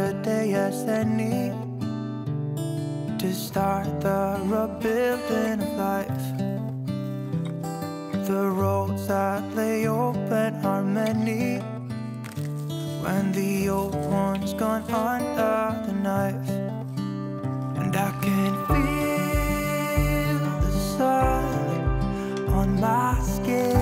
good a day as any to start the rebuilding of life. The roads that lay open are many when the old one's gone under the knife. And I can feel the sun on my skin,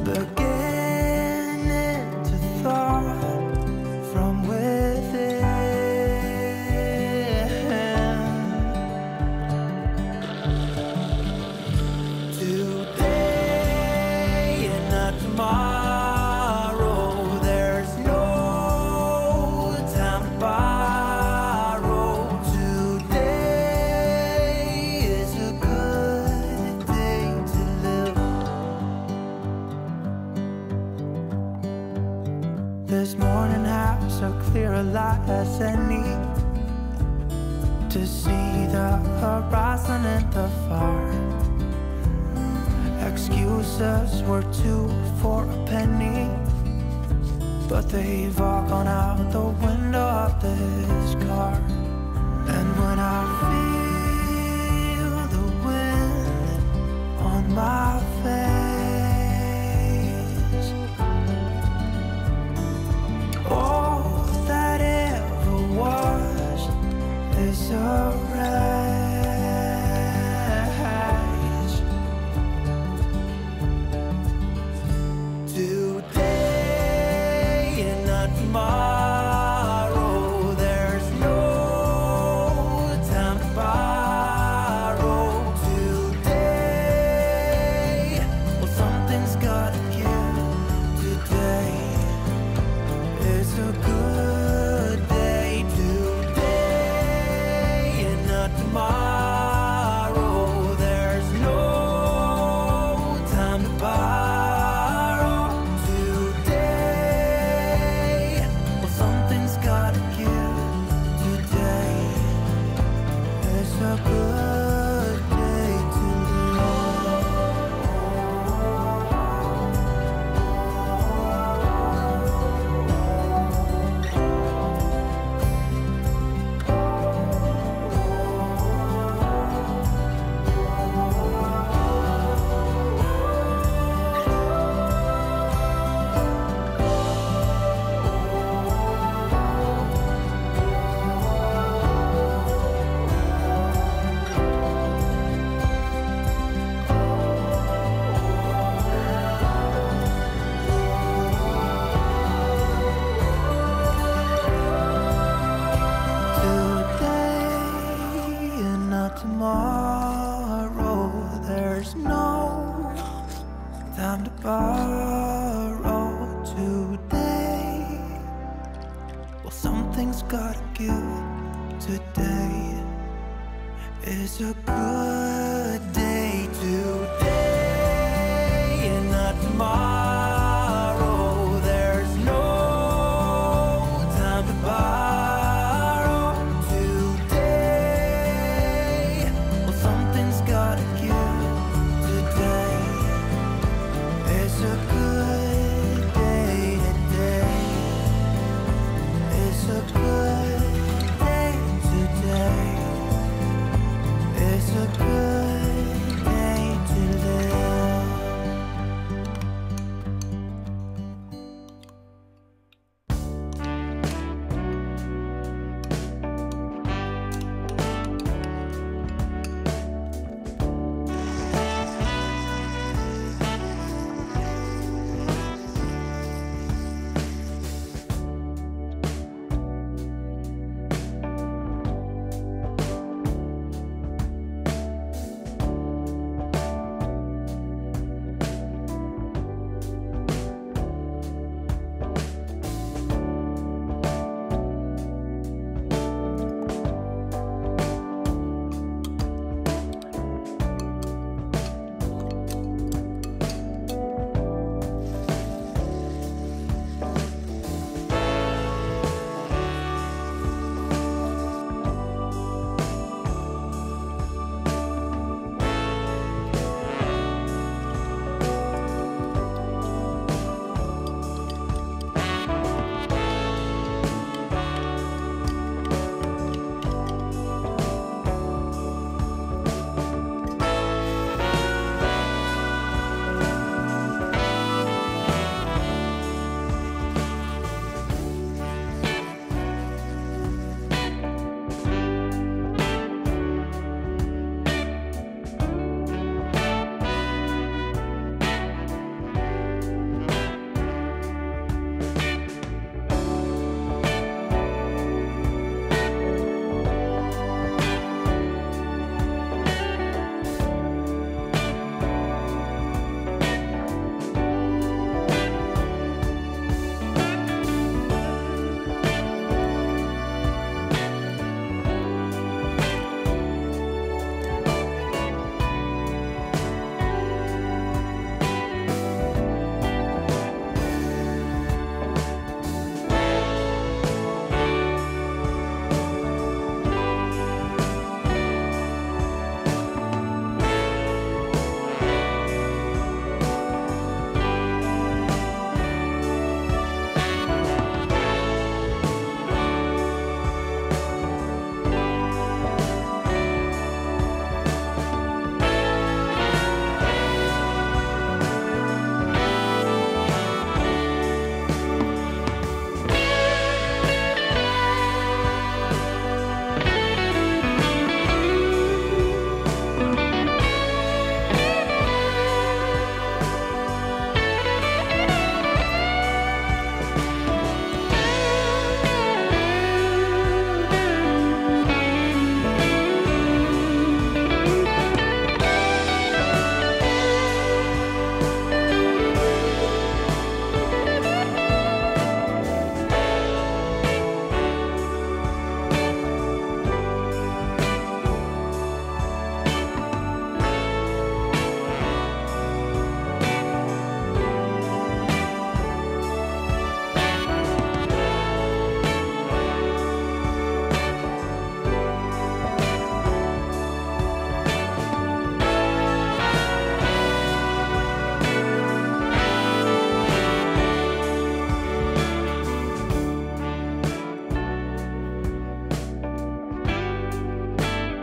beginning to thaw from within. Today and not tomorrow, there's no time to borrow. Today is a good day to live. This morning has so clear a light as any to see the horizon in the far. Excuses were two for a penny, but they've all gone out the window of this car. And when I feel the wind on my face, all that ever was is a wreck. Today and not tomorrow, there's no time to borrow. Today, well, something's gotta give. Today is a good day. Today and not tomorrow, there's no time to borrow. A good day to tomorrow, there's no time to borrow. Today, well, something's gotta give. Today is a good